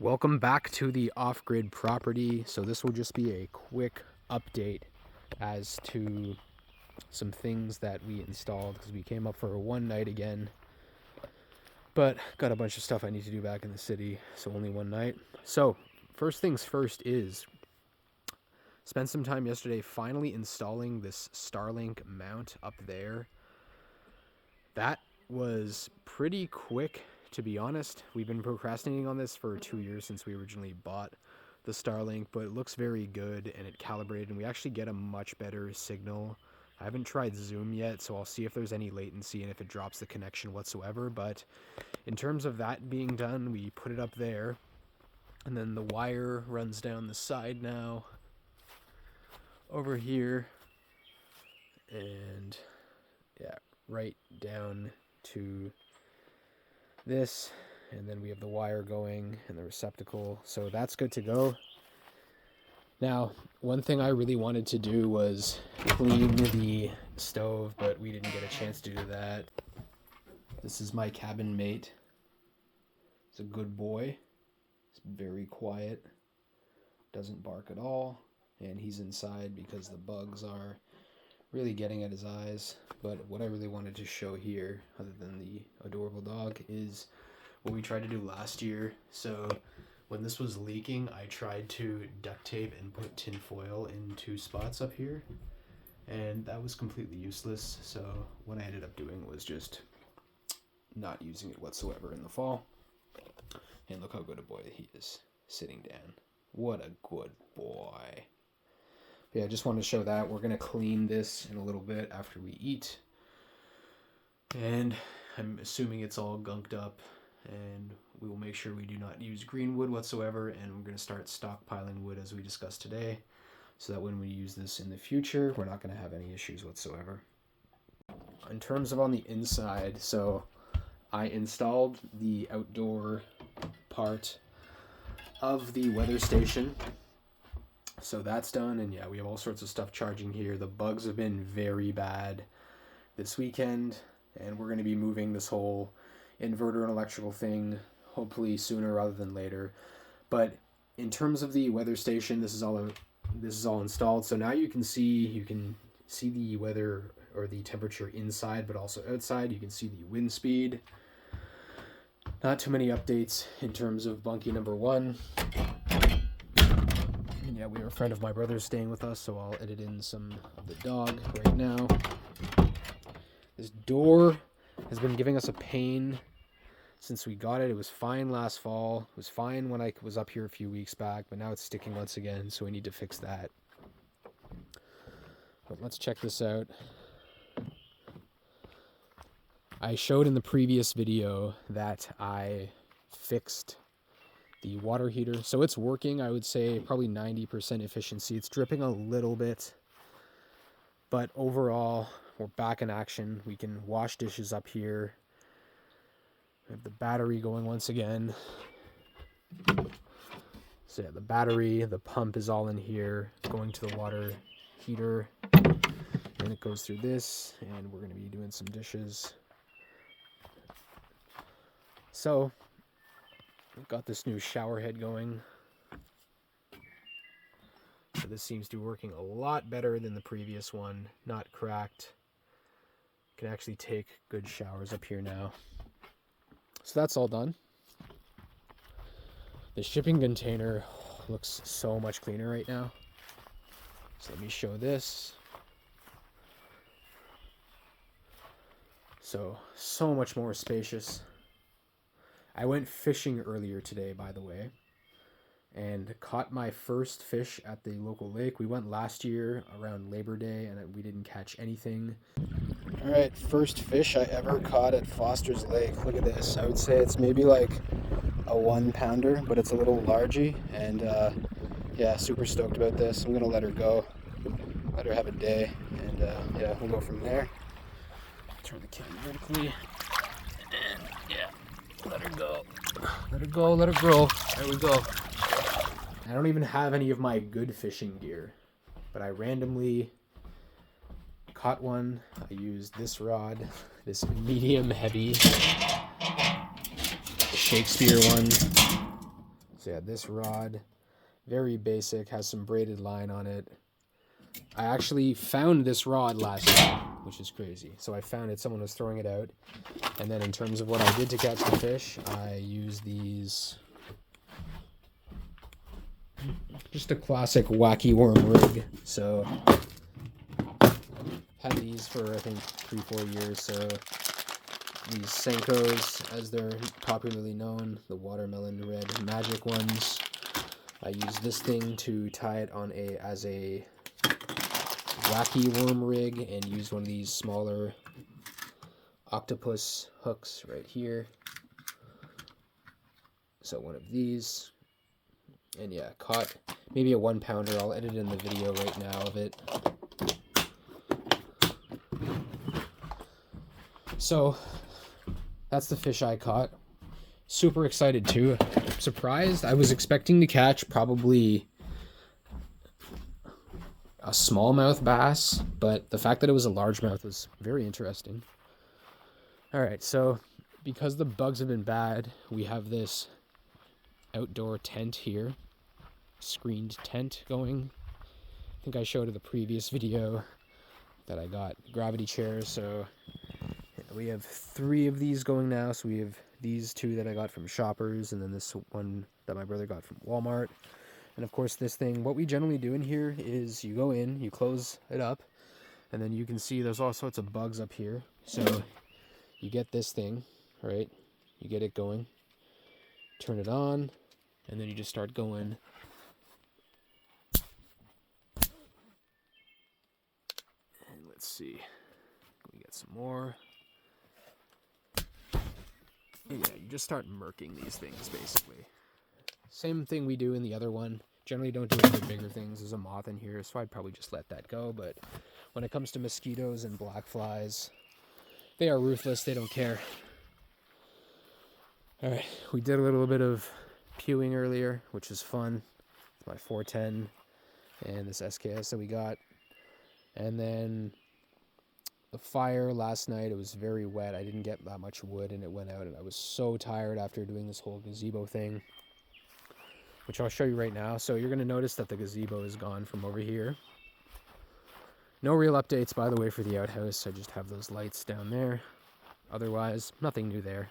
Welcome back to the off-grid property. So this will just be a quick update as to some things that we installed because we came up for a one night again, but got a bunch of stuff I need to do back in the city, so only one night. So first things first is spent some time yesterday finally installing this Starlink mount up there. That was pretty quick. To be honest, we've been procrastinating on this for 2 years since we originally bought the Starlink, but it looks very good and it calibrated and we actually get a much better signal. I haven't tried Zoom yet, so I'll see if there's any latency and if it drops the connection whatsoever, but in terms of that being done, we put it up there and then the wire runs down the side now over here and yeah, right down to this, and then we have the wire going and the receptacle, so that's good to go. Now, one thing I really wanted to do was clean the stove, but we didn't get a chance to do that. This is my cabin mate. He's a good boy. He's very quiet, doesn't bark at all, and he's inside because the bugs are really getting at his eyes. But what I really wanted to show here, other than the adorable dog, is what we tried to do last year. So when this was leaking, I tried to duct tape and put tin foil in 2 spots up here, and that was completely useless. So what I ended up doing was just not using it whatsoever in the fall. And look how good a boy he is, sitting down. What a good boy. Yeah, I just wanted to show that. We're going to clean this in a little bit after we eat. And I'm assuming it's all gunked up. And we will make sure we do not use green wood whatsoever. And we're going to start stockpiling wood as we discussed today, so that when we use this in the future, we're not going to have any issues whatsoever. In terms of on the inside, so I installed the outdoor part of the weather station. So that's done, and yeah, we have all sorts of stuff charging here. The bugs have been very bad this weekend, and we're going to be moving this whole inverter and electrical thing hopefully sooner rather than later. But in terms of the weather station, this is all installed. So now you can see the weather or the temperature inside, but also outside. You can see the wind speed. Not too many updates in terms of bunkie number 1. Yeah, we have a friend of my brother's staying with us, so I'll edit in some of the dog right now. This door has been giving us a pain since we got it. It was fine last fall. It was fine when I was up here a few weeks back, but now it's sticking once again, so we need to fix that. But let's check this out. I showed in the previous video that I fixed the water heater, so it's working. I would say probably 90% efficiency. It's dripping a little bit, but overall we're back in action. We can wash dishes up here. We have the battery going once again. So yeah, the battery, the pump is all in here, going to the water heater, and it goes through this, and we're going to be doing some dishes. So we've got this new shower head going. So this seems to be working a lot better than the previous one. Not cracked. Can actually take good showers up here now. So that's all done. The shipping container looks so much cleaner right now. So let me show this. So much more spacious. I went fishing earlier today, by the way, and caught my first fish at the local lake. We went last year around Labor Day, and we didn't catch anything. All right, first fish I ever caught at Foster's Lake. Look at this. I would say it's maybe like a 1-pounder, but it's a little largy, and yeah, super stoked about this. I'm going to let her go, let her have a day, and yeah, we'll go from there. Turn the camera vertically, and yeah. Let her go. Let her go. Let her grow. There we go. I don't even have any of my good fishing gear, but I randomly caught one. I used this rod, this medium heavy Shakespeare one. So So yeah, this rod, very basic, has some braided line on it. I actually found this rod last night, which is crazy. So I found it, someone was throwing it out. And then in terms of what I did to catch the fish, I used these, just a classic wacky worm rig. So had these for I think 3-4 years. So these Senkos, as they're popularly known, the watermelon red magic ones. I use this thing to tie it on as a wacky worm rig, and use one of these smaller octopus hooks right here. So one of these, and yeah, caught maybe a 1-pounder. I'll edit in the video right now of it. So that's the fish I caught. Super excited too. Surprised. I was expecting to catch probably a smallmouth bass, but the fact that it was a largemouth was very interesting. All right, so because the bugs have been bad, we have this outdoor tent here, screened tent going. I think I showed in the previous video that I got gravity chairs, so we have 3 of these going now. So we have these 2 that I got from Shoppers, and then this one that my brother got from Walmart. And of course this thing, what we generally do in here is you go in, you close it up, and then you can see there's all sorts of bugs up here. So you get this thing, right? You get it going, turn it on, and then you just start going. And let's see, we get some more. And yeah, you just start murking these things basically. Same thing we do in the other one. Generally don't do it for bigger things. There's a moth in here, so I'd probably just let that go. But when it comes to mosquitoes and black flies, they are ruthless. They don't care. All right, we did a little bit of pewing earlier, which is fun. It's my 410 and this SKS that we got. And then the fire last night, it was very wet. I didn't get that much wood, and it went out, and I was so tired after doing this whole gazebo thing, which I'll show you right now. So you're going to notice that the gazebo is gone from over here. No real updates, by the way, for the outhouse. I just have those lights down there. Otherwise, nothing new there.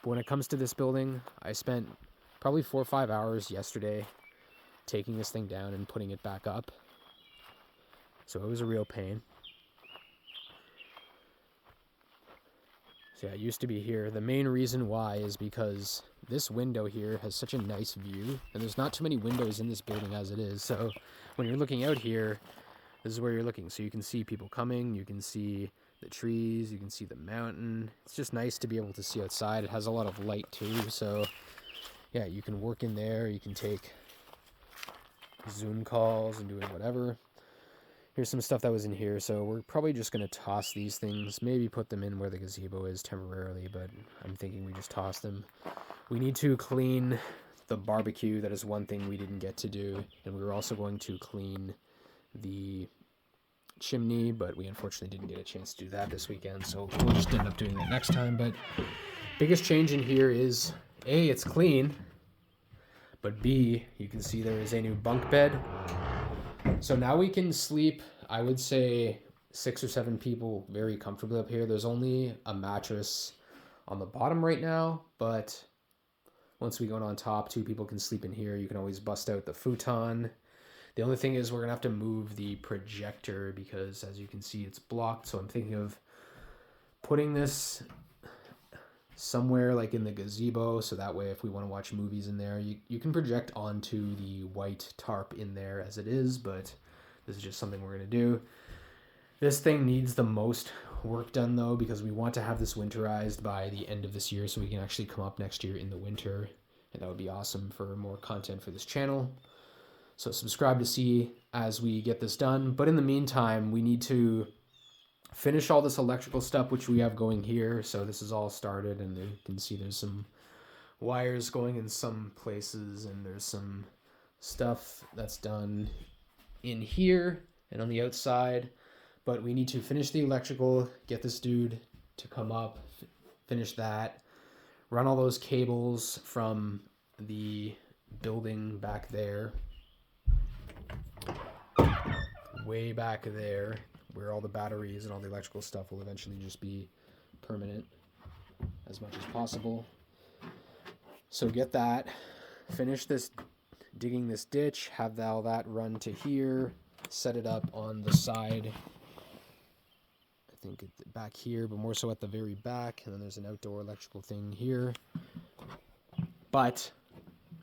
But when it comes to this building, I spent probably 4 or 5 hours yesterday taking this thing down and putting it back up. So it was a real pain. So yeah, I used to be here. The main reason why is because this window here has such a nice view, and there's not too many windows in this building as it is. So when you're looking out here, this is where you're looking. So you can see people coming, you can see the trees, you can see the mountain. It's just nice to be able to see outside. It has a lot of light too. So yeah, you can work in there, you can take Zoom calls and doing whatever. Here's some stuff that was in here, so we're probably just going to toss these things, maybe put them in where the gazebo is temporarily, but I'm thinking we just toss them. We need to clean the barbecue. That is one thing we didn't get to do, and we were also going to clean the chimney, but we unfortunately didn't get a chance to do that this weekend, so we'll just end up doing that next time. But biggest change in here is, A, it's clean, but B, you can see there is a new bunk bed. So now we can sleep, I would say 6 or 7 people very comfortably up here. There's only a mattress on the bottom right now, but once we go on top, 2 people can sleep in here. You can always bust out the futon. The only thing is we're going to have to move the projector because, as you can see, it's blocked. So I'm thinking of putting this somewhere like in the gazebo, so that way if we want to watch movies in there, you can project onto the white tarp in there as it is, but this is just something we're going to do. This thing needs the most work done though, because we want to have this winterized by the end of this year so we can actually come up next year in the winter, and that would be awesome for more content for this channel. So subscribe to see as we get this done, but in the meantime we need to finish all this electrical stuff which we have going here. So this is all started, and you can see there's some wires going in some places, and there's some stuff that's done in here and on the outside, but we need to finish the electrical, get this dude to come up, finish that, run all those cables from the building back there, way back there, where all the batteries and all the electrical stuff will eventually just be permanent as much as possible. So get that, finish this, digging this ditch, have all that run to here, set it up on the side, I think back here, but more so at the very back, and then there's an outdoor electrical thing here. But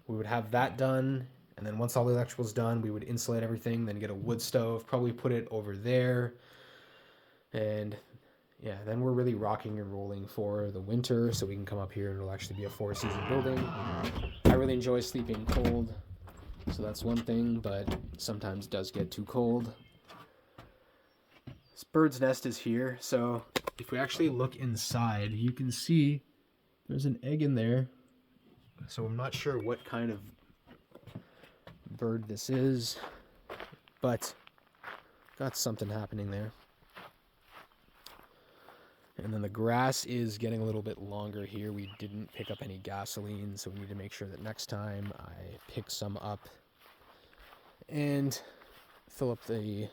we would have that done, and then once all the electrical's done, we would insulate everything, then get a wood stove, probably put it over there, and yeah, then we're really rocking and rolling for the winter, so we can come up here and it'll actually be a 4-season building. I really enjoy sleeping cold, so that's one thing, but sometimes it does get too cold. This bird's nest is here, so if we actually look inside, you can see there's an egg in there. So I'm not sure what kind of bird this is, but got something happening there. And then the grass is getting a little bit longer here. We didn't pick up any gasoline, so we need to make sure that next time I pick some up and fill up the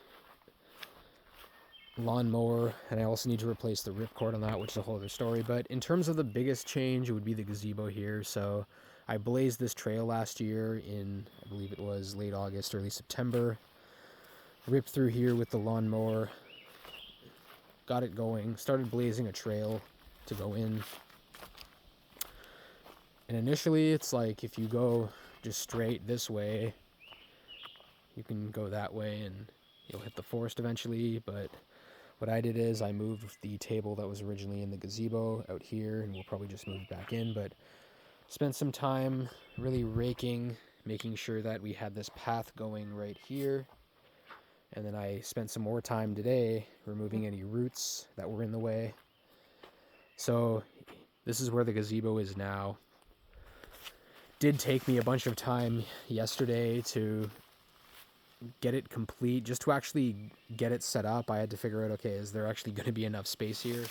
lawnmower. And I also need to replace the ripcord on that, which is a whole other story. But in terms of the biggest change, it would be the gazebo here. So I blazed this trail last year in, I believe it was late August, early September. Ripped through here with the lawnmower. Got it going, started blazing a trail to go in. And initially it's like if you go just straight this way, you can go that way and you'll hit the forest eventually. But what I did is I moved the table that was originally in the gazebo out here, and we'll probably just move it back in. But spent some time really raking, making sure that we had this path going right here. And then I spent some more time today removing any roots that were in the way. So this is where the gazebo is now. Did take me a bunch of time yesterday to get it complete, just to actually get it set up. I had to figure out, okay, is there actually going to be enough space here?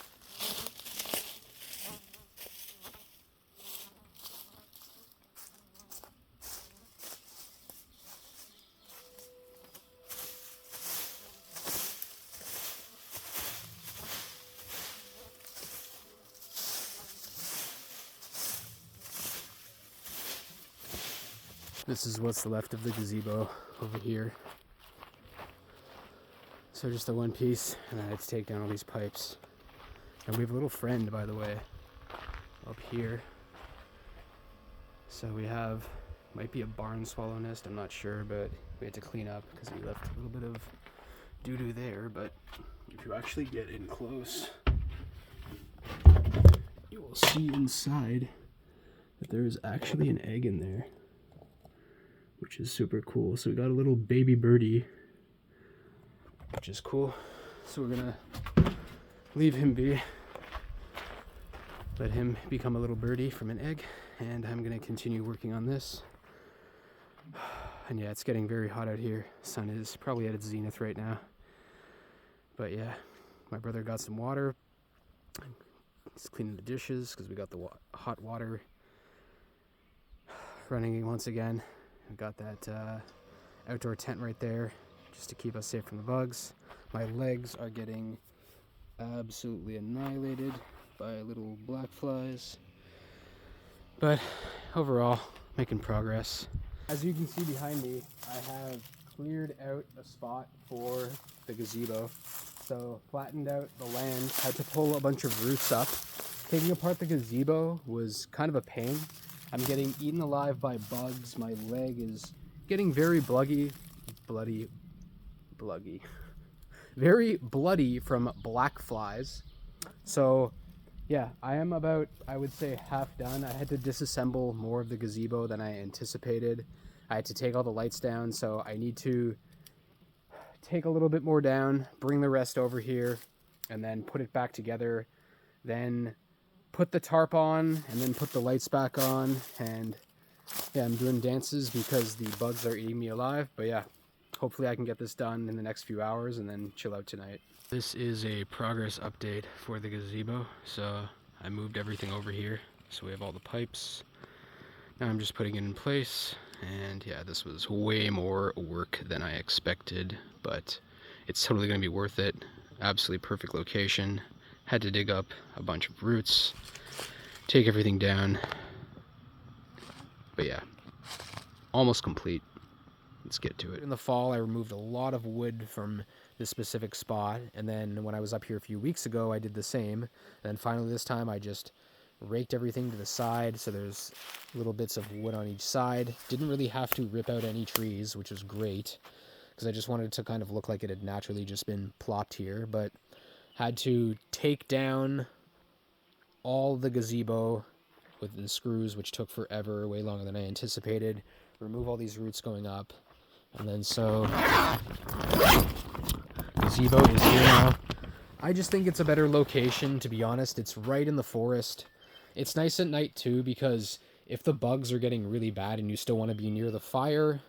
This is what's left of the gazebo over here. So just the one piece, and then I had to take down all these pipes. And we have a little friend, by the way, up here. So we have, might be a barn swallow nest, I'm not sure, but we had to clean up because we left a little bit of doo-doo there. But if you actually get in close, you will see inside that there is actually an egg in there, which is super cool. So we got a little baby birdie, which is cool. So we're gonna leave him be, let him become a little birdie from an egg, and I'm gonna continue working on this. And yeah, it's getting very hot out here. Sun is probably at its zenith right now. But yeah, my brother got some water. He's cleaning the dishes because we got the hot water running once again. I've got that outdoor tent right there just to keep us safe from the bugs. My legs are getting absolutely annihilated by little black flies. But overall, making progress. As you can see behind me, I have cleared out a spot for the gazebo. So flattened out the land, had to pull a bunch of roots up. Taking apart the gazebo was kind of a pain. I'm getting eaten alive by bugs. My leg is getting very bloody, very bloody from black flies. So yeah, I am about, I would say, half done. I had to disassemble more of the gazebo than I anticipated. I had to take all the lights down, so I need to take a little bit more down, bring the rest over here, and then put it back together. Then put the tarp on, and then put the lights back on. And yeah, I'm doing dances because the bugs are eating me alive. But yeah, hopefully I can get this done in the next few hours and then chill out tonight. This is a progress update for the gazebo. So I moved everything over here. So we have all the pipes, Now I'm just putting it in place, and yeah, this was way more work than I expected, but it's totally going to be worth it. Absolutely perfect location. Had to dig up a bunch of roots, take everything down, but yeah, almost complete. Let's get to it. In the fall, I removed a lot of wood from this specific spot, and then when I was up here a few weeks ago, I did the same. And then finally this time, I just raked everything to the side, so there's little bits of wood on each side. Didn't really have to rip out any trees, which was great, because I just wanted it to kind of look like it had naturally just been plopped here, but had to take down all the gazebo with the screws, which took forever, way longer than I anticipated. Remove all these roots going up. And then so gazebo is here now. I just think it's a better location, to be honest. It's right in the forest. It's nice at night too, because if the bugs are getting really bad and you still want to be near the fire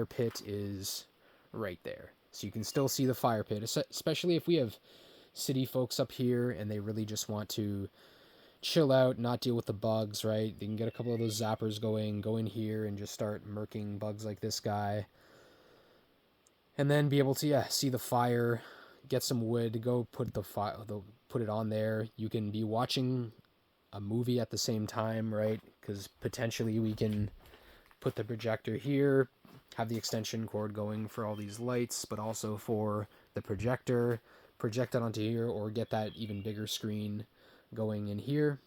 pit is right there. So you can still see the fire pit, especially if we have city folks up here and they really just want to chill out, not deal with the bugs, right? They can get a couple of those zappers going, go in here and just start murking bugs like this guy. And then be able to, yeah, see the fire, get some wood, go put put it on there. You can be watching a movie at the same time, right? Because potentially we can put the projector here, have the extension cord going for all these lights, but also for the projector, project it onto here, or get that even bigger screen going in here.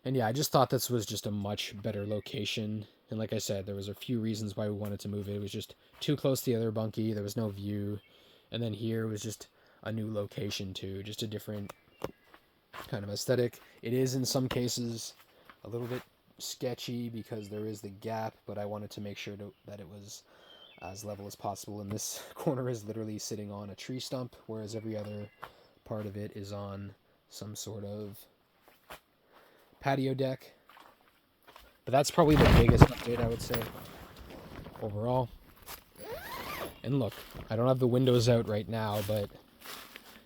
And yeah, I just thought this was just a much better location. And like I said, there was a few reasons why we wanted to move it. It was just too close to the other bunkie. There was no view. And then here was just a new location too, just a different kind of aesthetic. It is in some cases a little bit sketchy because there is the gap, but I wanted to make sure that it was as level as possible. And this corner is literally sitting on a tree stump, whereas every other part of it is on some sort of patio deck. But that's probably the biggest update, I would say, overall. And look, I don't have the windows out right now, but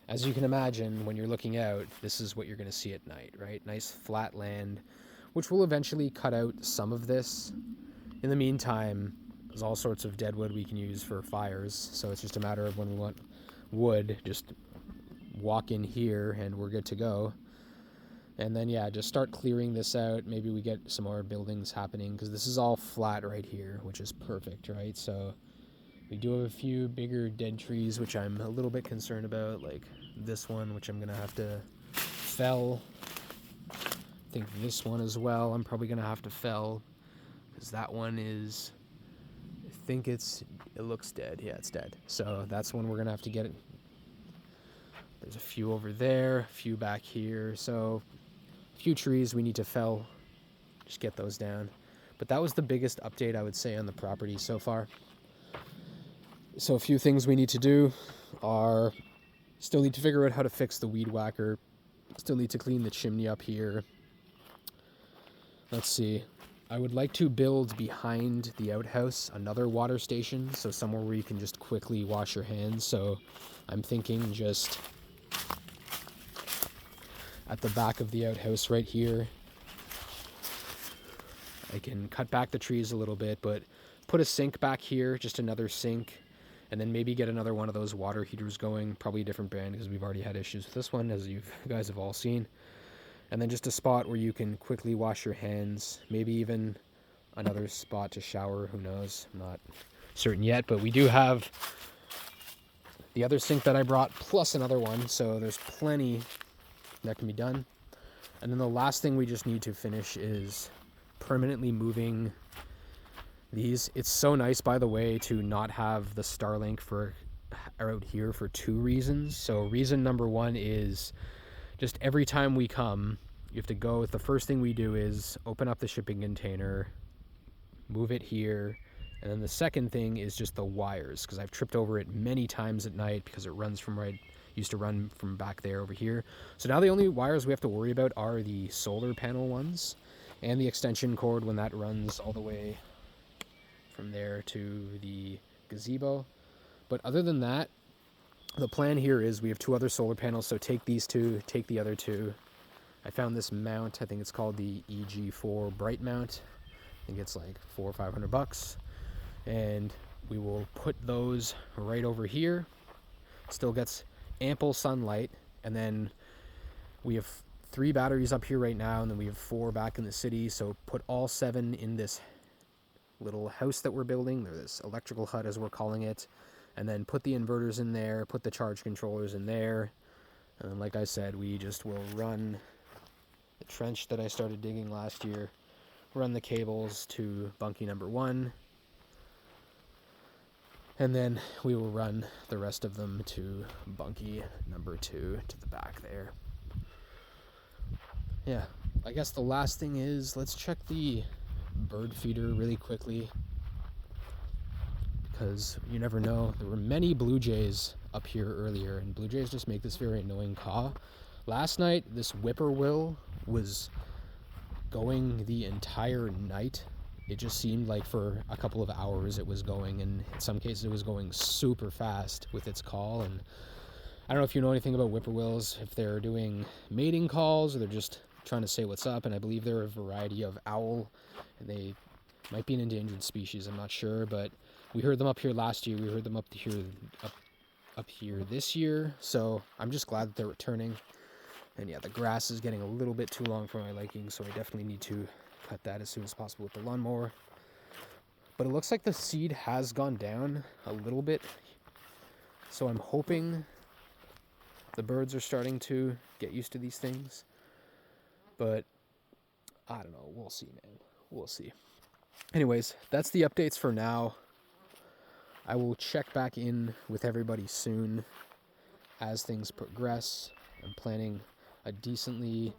as you can imagine, when you're looking out, this is what you're going to see at night, right? Nice flat land, which will eventually cut out some of this. In the meantime, there's all sorts of dead wood we can use for fires, so it's just a matter of when we want wood, just walk in here and we're good to go. And then, yeah, just start clearing this out. Maybe we get some more buildings happening, because this is all flat right here, which is perfect, right? So we do have a few bigger dead trees, which I'm a little bit concerned about, like this one, which I'm going to have to fell. I think this one as well, I'm probably going to have to fell, because that one is, I think it looks dead. Yeah, it's dead. So that's one we're going to have to get. There's a few over there, a few back here. So a few trees we need to fell, just get those down. But that was the biggest update, I would say, on the property so far. So a few things we need to do are still need to figure out how to fix the weed whacker. Still need to clean the chimney up here. Let's see. I would like to build behind the outhouse another water station, so somewhere where you can just quickly wash your hands. So I'm thinking just at the back of the outhouse right here. I can cut back the trees a little bit, but put a sink back here, just another sink, and then maybe get another one of those water heaters going, probably a different brand because we've already had issues with this one, as you guys have all seen. And then just a spot where you can quickly wash your hands, maybe even another spot to shower, who knows, I'm not certain yet, but we do have the other sink that I brought plus another one, so there's plenty that can be done. And then the last thing we just need to finish is permanently moving these. It's so nice, by the way, to not have the Starlink for out here for two reasons. So reason number one is just every time we come, you have to go, the first thing we do is open up the shipping container, move it here, and then the second thing is just the wires, because I've tripped over it many times at night because it runs from used to run from back there over here. So now the only wires we have to worry about are the solar panel ones and the extension cord when that runs all the way from there to the gazebo. But other than that, the plan here is we have two other solar panels, so take these two, take the other two, I found this mount. I think it's called the EG4 Bright Mount. I think it's like $400 or $500. And we will put those right over here. Still gets ample sunlight. And then we have 3 batteries up here right now, and then we have 4 back in the city. So put all 7 in this little house that we're building, or this electrical hut as we're calling it, and then put the inverters in there, put the charge controllers in there, and then like I said, we just will run the trench that I started digging last year, run the cables to bunkie number 1, and then we will run the rest of them to bunkie number 2 to the back there. Yeah, I guess the last thing is, let's check the bird feeder really quickly, because you never know. There were many blue jays up here earlier, and blue jays just make this very annoying caw. Last night, this whippoorwill was going the entire night. It just seemed like for a couple of hours it was going, and in some cases it was going super fast with its call. And I don't know if you know anything about whippoorwills, if they're doing mating calls or they're just trying to say what's up. And I believe they're a variety of owl, and they might be an endangered species, I'm not sure, but we heard them up here last year. We heard them up here this year, so I'm just glad that they're returning. And yeah, the grass is getting a little bit too long for my liking, so I definitely need to cut that as soon as possible with the lawnmower. But it looks like the seed has gone down a little bit, so I'm hoping the birds are starting to get used to these things. But I don't know, we'll see, man. We'll see. Anyways, that's the updates for now. I will check back in with everybody soon as things progress. I'm planning a decently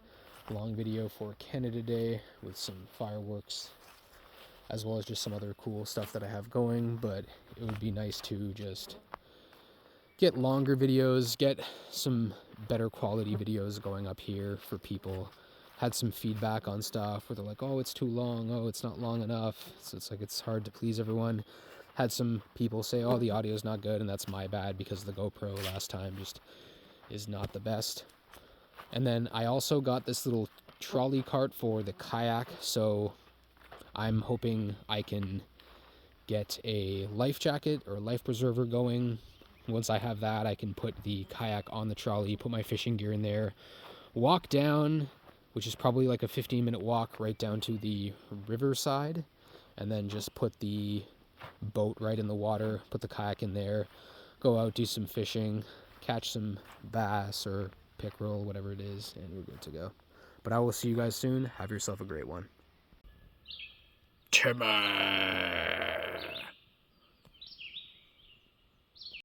long video for Canada Day with some fireworks, as well as just some other cool stuff that I have going. But it would be nice to just get longer videos, get some better quality videos going up here for people. Had some feedback on stuff where they're like, oh, it's too long, oh, it's not long enough. So it's like, it's hard to please everyone. Had some people say, oh, the audio's not good, and that's my bad because the GoPro last time just is not the best. And then I also got this little trolley cart for the kayak, so I'm hoping I can get a life jacket or life preserver going. Once I have that, I can put the kayak on the trolley, put my fishing gear in there, walk down, which is probably like a 15-minute walk right down to the riverside, and then just put the boat right in the water, put the kayak in there, go out, do some fishing, catch some bass or pickerel, whatever it is, and we're good to go. But I will see you guys soon. Have yourself a great one. Timmy!